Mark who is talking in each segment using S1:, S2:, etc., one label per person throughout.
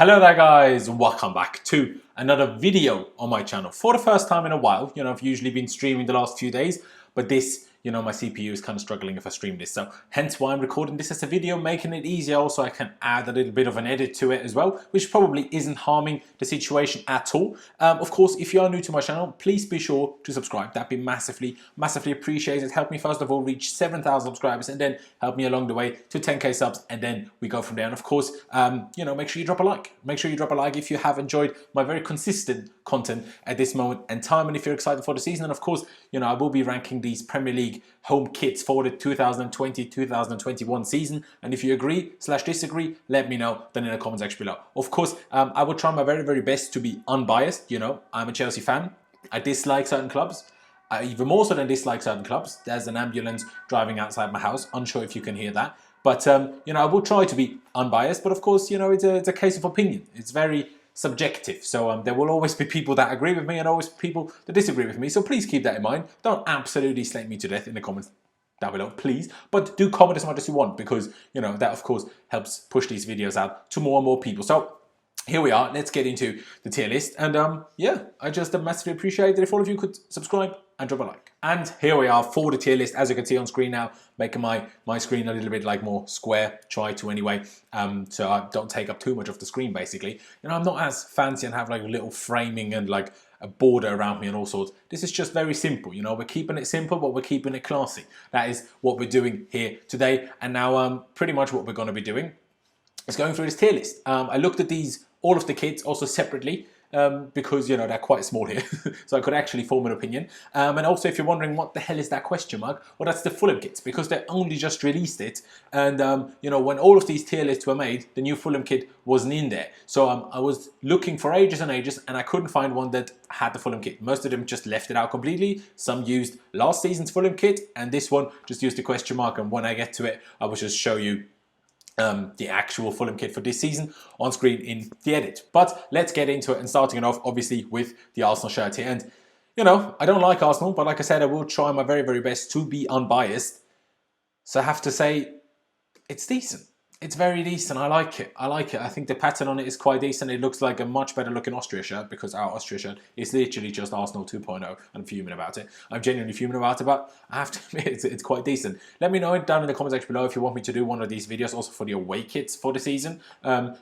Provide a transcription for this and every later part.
S1: Hello there guys, welcome back to another video on my channel. For the first time in a while, I've usually been streaming the last few days, but this, my CPU is kind of struggling if I stream this. So hence why I'm recording this as a video, making it easier. Also, I can add a little bit of an edit to it as well, which probably isn't harming the situation at all. Of course, if you are new to my channel, please be sure to subscribe. That'd be massively appreciated. Help me first of all reach 7,000 subscribers and then help me along the way to 10k subs, and then we go from there. And of course, make sure you drop a like. Make sure you drop a like if you have enjoyed my very consistent content at this moment in time, and if you're excited for the season. And of course, I will be ranking these Premier League home kits for the 2020-2021 season, and if you agree/disagree, let me know then in the comment section below. Of course, I will try my very best to be unbiased. I'm a Chelsea fan. I dislike certain clubs. Even more so than dislike certain clubs. There's an ambulance driving outside my house. Unsure if you can hear that. But, I will try to be unbiased. But of course, it's a case of opinion. It's very subjective. So there will always be people that agree with me and always people that disagree with me. So please keep that in mind. Don't absolutely slate me to death in the comments down below, please. But do comment as much as you want, because, that of course helps push these videos out to more and more people. So here we are. Let's get into the tier list. And I just massively appreciate it if all of you could subscribe and drop a like. And here we are for the tier list, as you can see on screen now, making my screen a little bit like more square, try to anyway, so I don't take up too much of the screen basically. I'm not as fancy and have like a little framing and like a border around me and all sorts. This is just very simple, we're keeping it simple, but we're keeping it classy. That is what we're doing here today. And now pretty much what we're going to be doing is going through this tier list. I looked at all of the kits also separately, because they're quite small here, so I could actually form an opinion. And also, if you're wondering what the hell is that question mark, well, that's the Fulham kits, because they only just released it. And when all of these tier lists were made, the new Fulham kit wasn't in there. So I was looking for ages and ages, and I couldn't find one that had the Fulham kit. Most of them just left it out completely. Some used last season's Fulham kit, and this one just used the question mark. And when I get to it, I will just show you the actual Fulham kit for this season on screen in the edit. But let's get into it, and starting it off obviously with the Arsenal shirt here. And I don't like Arsenal, but like I said, I will try my very best to be unbiased. So I have to say it's decent. It's very decent. I like it. I think the pattern on it is quite decent. It looks like a much better looking Austria shirt, because our Austria shirt is literally just Arsenal 2.0. I'm fuming about it. I'm genuinely fuming about it, but I have to admit it's quite decent. Let me know down in the comment section below if you want me to do one of these videos also for the away kits for the season,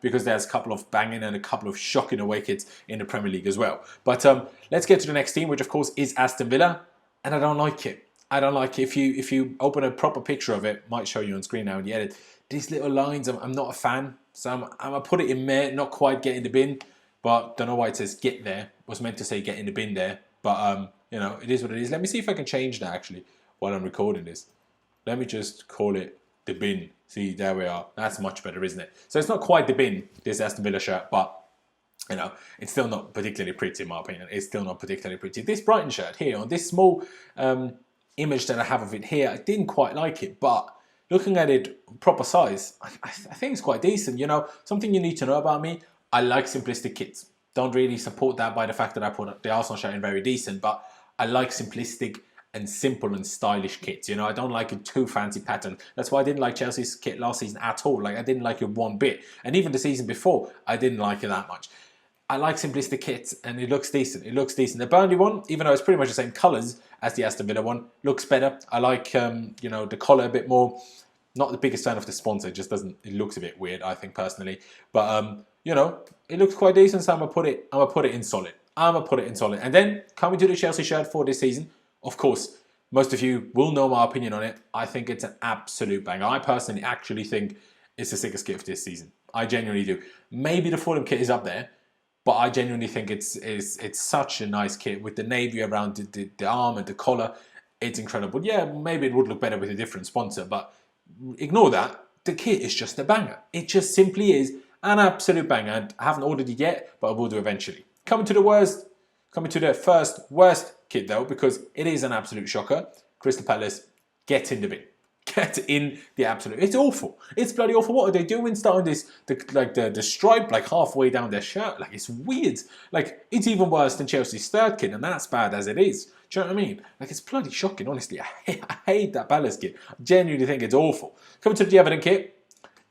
S1: because there's a couple of banging and a couple of shocking away kits in the Premier League as well. But let's get to the next team, which of course is Aston Villa, and I don't like it. I don't like it. If you open a proper picture of it, might show you on screen now in the edit. These little lines, I'm not a fan, so I'm going to put it in there, not quite get in the bin, but don't know why it says get there. Was meant to say get in the bin there, but it is what it is. Let me see if I can change that actually while I'm recording this. Let me just call it the bin. See, there we are. That's much better, isn't it? So it's not quite the bin, this Aston Villa shirt, but it's still not particularly pretty in my opinion. It's still not particularly pretty. This Brighton shirt here, on this small image that I have of it here, I didn't quite like it, but looking at it proper size, I think it's quite decent. Something you need to know about me, I like simplistic kits. Don't really support that by the fact that I put the Arsenal shirt in very decent, but I like simplistic and simple and stylish kits. I don't like a too fancy pattern. That's why I didn't like Chelsea's kit last season at all. Like, I didn't like it one bit. And even the season before, I didn't like it that much. I like simplistic kits, and it looks decent. It looks decent. The Burnley one, even though it's pretty much the same colours as the Aston Villa one, looks better. I like, the collar a bit more. Not the biggest fan of the sponsor. It just doesn't. It looks a bit weird, I think personally. But it looks quite decent. So I'm gonna put it in solid. And then coming to the Chelsea shirt for this season, of course, most of you will know my opinion on it. I think it's an absolute banger. I personally actually think it's the sickest kit of this season. I genuinely do. Maybe the Fulham kit is up there, but I genuinely think it's such a nice kit with the navy around the arm and the collar. It's incredible. Yeah, maybe it would look better with a different sponsor, but ignore that. The kit is just a banger. It just simply is an absolute banger. I haven't ordered it yet, but I will do eventually. Coming to the first worst kit though, because it is an absolute shocker. Crystal Palace, get in the bin. Get in the absolute. It's awful. It's bloody awful. What are they doing? Starting the stripe like halfway down their shirt. Like, it's weird. Like, it's even worse than Chelsea's third kit, and that's bad as it is. Do you know what I mean? Like, it's bloody shocking, honestly. I hate that Palace kit. I genuinely think it's awful. Coming to the Everton kit,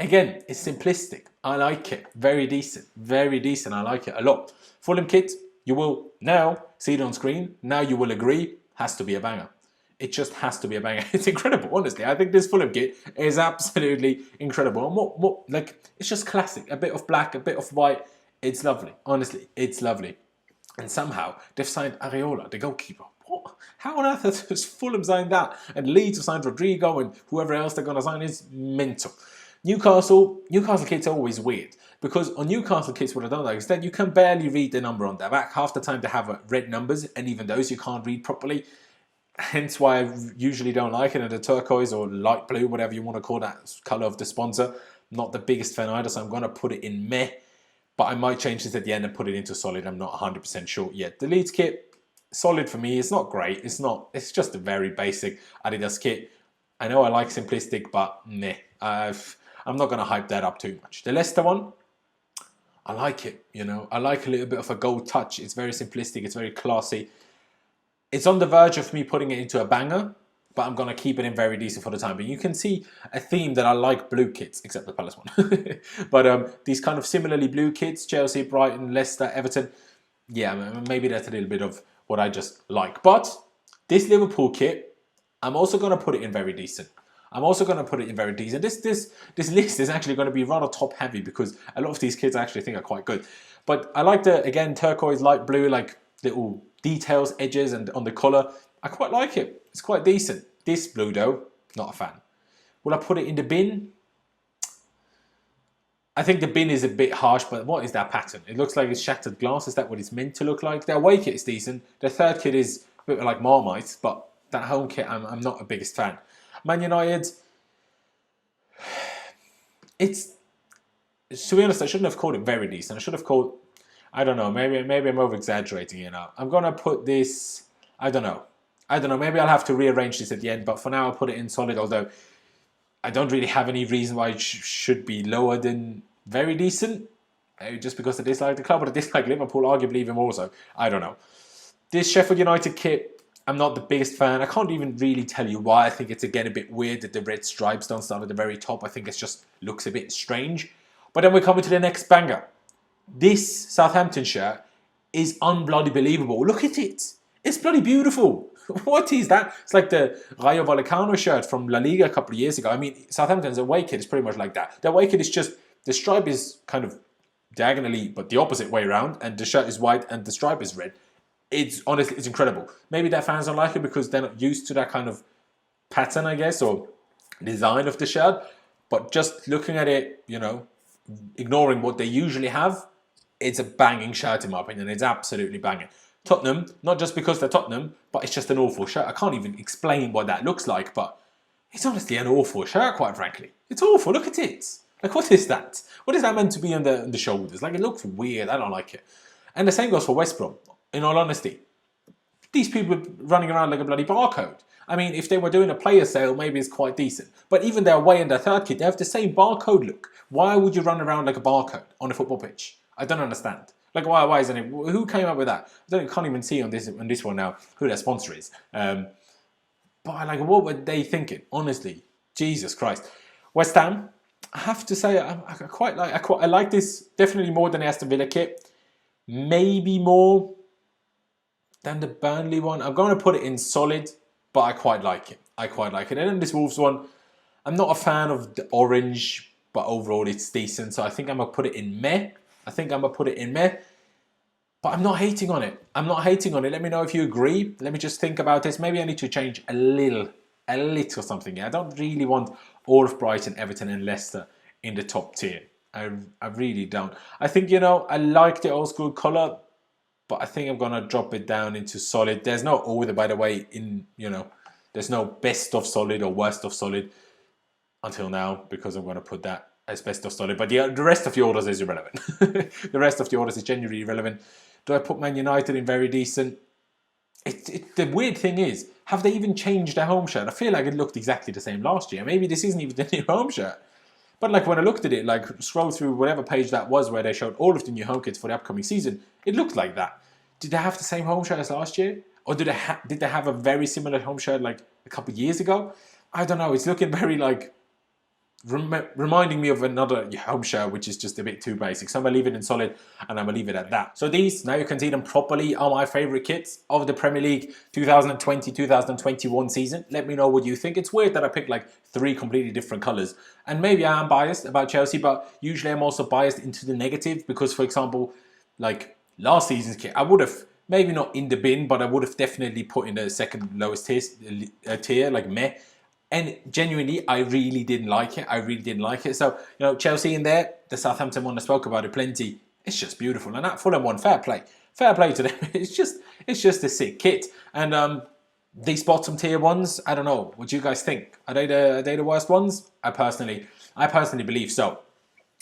S1: Again, it's simplistic. I like it. Very decent. Very decent. I like it a lot. Fulham kit, you will now see it on screen. Now you will agree, has to be a banger. It just has to be a banger. It's incredible, honestly. I think this Fulham kit is absolutely incredible. And what, like, it's just classic. A bit of black, a bit of white. It's lovely. Honestly, it's lovely. And somehow they've signed Areola, the goalkeeper. What? How on earth has Fulham signed that? And Leeds have signed Rodrigo, and whoever else they're going to sign is mental. Newcastle kits are always weird, because on Newcastle kits what I don't like is that you can barely read the number on their back. Half the time they have red numbers, and even those you can't read properly. Hence why I usually don't like it. And the turquoise or light blue, whatever you want to call that colour of the sponsor, not the biggest fan either, so I'm going to put it in meh. But I might change this at the end and put it into solid. I'm not 100% sure yet. The Leeds kit, solid for me. It's not great. It's just a very basic Adidas kit. I know I like simplistic, but meh. I'm not going to hype that up too much. The Leicester one, I like it. You know, I like a little bit of a gold touch. It's very simplistic. It's very classy. It's on the verge of me putting it into a banger, but I'm going to keep it in very decent for the time being. You can see a theme that I like blue kits, except the Palace one. But these kind of similarly blue kits, Chelsea, Brighton, Leicester, Everton, yeah, maybe that's a little bit of what I just like. But this Liverpool kit, I'm also going to put it in very decent. This list is actually going to be rather top heavy because a lot of these kits I actually think are quite good. But I like the, again, turquoise, light blue, like little details, edges, and on the collar. I quite like it. It's quite decent. This blue though, not a fan. Will I put it in the bin? I think the bin is a bit harsh, but what is that pattern? It looks like it's shattered glass. Is that what it's meant to look like? The away kit is decent. The third kit is a bit like Marmite, but that home kit, I'm not the biggest fan. Man United, it's, to be honest, I shouldn't have called it very decent. I should have called, I don't know, maybe I'm over-exaggerating it now. I'm going to put this, I don't know, maybe I'll have to rearrange this at the end, but for now I'll put it in solid, although I don't really have any reason why it should be lower than very decent, just because I dislike the club, but I dislike Liverpool, arguably even more so. I don't know. This Sheffield United kit, I'm not the biggest fan. I can't even really tell you why. I think it's again a bit weird that the red stripes don't start at the very top. I think it just looks a bit strange. But then we're coming to the next banger. This Southampton shirt is unbloody believable. Look at it. It's bloody beautiful. What is that? It's like the Rayo Vallecano shirt from La Liga a couple of years ago. I mean, Southampton's away kit is pretty much like that. The away kit is just, the stripe is kind of diagonally, but the opposite way around, and the shirt is white and the stripe is red. It's honestly, it's incredible. Maybe their fans don't like it because they're not used to that kind of pattern, I guess, or design of the shirt. But just looking at it, you know, ignoring what they usually have, it's a banging shirt in my opinion. It's absolutely banging. Tottenham, not just because they're Tottenham, but it's just an awful shirt. I can't even explain what that looks like, but it's honestly an awful shirt, quite frankly. It's awful. Look at it. Like, what is that? What is that meant to be on the shoulders? Like, it looks weird. I don't like it. And the same goes for West Brom, in all honesty. These people are running around like a bloody barcode. I mean, if they were doing a player sale, maybe it's quite decent. But even their away and their third kit, they have the same barcode look. Why would you run around like a barcode on a football pitch? I don't understand. Like, why isn't it? Who came up with that? Can't even see on this one now who their sponsor is. But like, what were they thinking? Honestly, Jesus Christ. West Ham, I have to say, I like this definitely more than the Aston Villa kit. Maybe more than the Burnley one. I'm going to put it in solid, but I quite like it. And then this Wolves one, I'm not a fan of the orange, but overall it's decent. So I think I'm going to put it in meh. But I'm not hating on it. Let me know if you agree. Let me just think about this. Maybe I need to change a little something. I don't really want all of Brighton, Everton and Leicester in the top tier. I really don't. I think, you know, I like the old school colour, but I think I'm going to drop it down into solid. There's no order, by the way, in, you know, there's no best of solid or worst of solid until now, because I'm going to put that as best of solid. But the rest of the orders is irrelevant. The rest of the orders is genuinely irrelevant. Do I put Man United in very decent? The weird thing is, have they even changed their home shirt? I feel like it looked exactly the same last year. Maybe this isn't even the new home shirt. But like when I looked at it, like scroll through whatever page that was where they showed all of the new home kits for the upcoming season, it looked like that. Did they have the same home shirt as last year? Or did they have a very similar home shirt like a couple of years ago? I don't know. It's looking very like reminding me of another home shirt, which is just a bit too basic. So I'm going to leave it in solid, and I'm going to leave it at that. So these, now you can see them properly, are my favourite kits of the Premier League 2020-2021 season. Let me know what you think. It's weird that I picked like 3 completely different colours. And maybe I am biased about Chelsea, but usually I'm also biased into the negative because, for example, like last season's kit, I would have, maybe not in the bin, but I would have definitely put in the second lowest tier, like meh. And genuinely, I really didn't like it. I really didn't like it. So, you know, Chelsea in there, the Southampton one, I spoke about it plenty. It's just beautiful. And that Fulham one, fair play. Fair play to them. It's just a sick kit. And these bottom tier ones, I don't know. What do you guys think? Are they the worst ones? I personally believe so.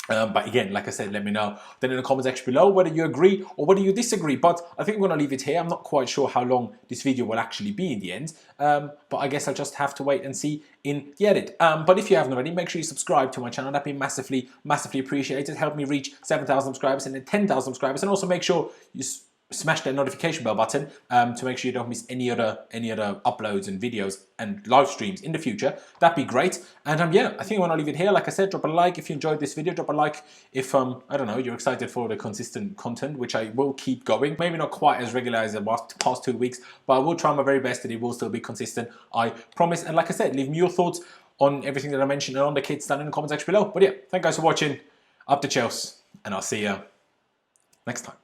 S1: But again, like I said, let me know then in the comments section below whether you agree or whether you disagree. But I think I'm going to leave it here. I'm not quite sure how long this video will actually be in the end. But I guess I'll just have to wait and see in the edit. But if you haven't already, make sure you subscribe to my channel. That'd be massively, massively appreciated. Help me reach 7,000 subscribers and then 10,000 subscribers. And also make sure you smash that notification bell button to make sure you don't miss any other uploads and videos and live streams in the future. That'd be great. And yeah, I think I want to leave it here. Like I said, drop a like if you enjoyed this video. Drop a like if I don't know, you're excited for the consistent content, which I will keep going. Maybe not quite as regular as the past 2 weeks, but I will try my very best that it will still be consistent. I promise. And like I said, leave me your thoughts on everything that I mentioned and on the kits down in the comment section below. But yeah, thank you guys for watching. Up to Chelsea, and I'll see you next time.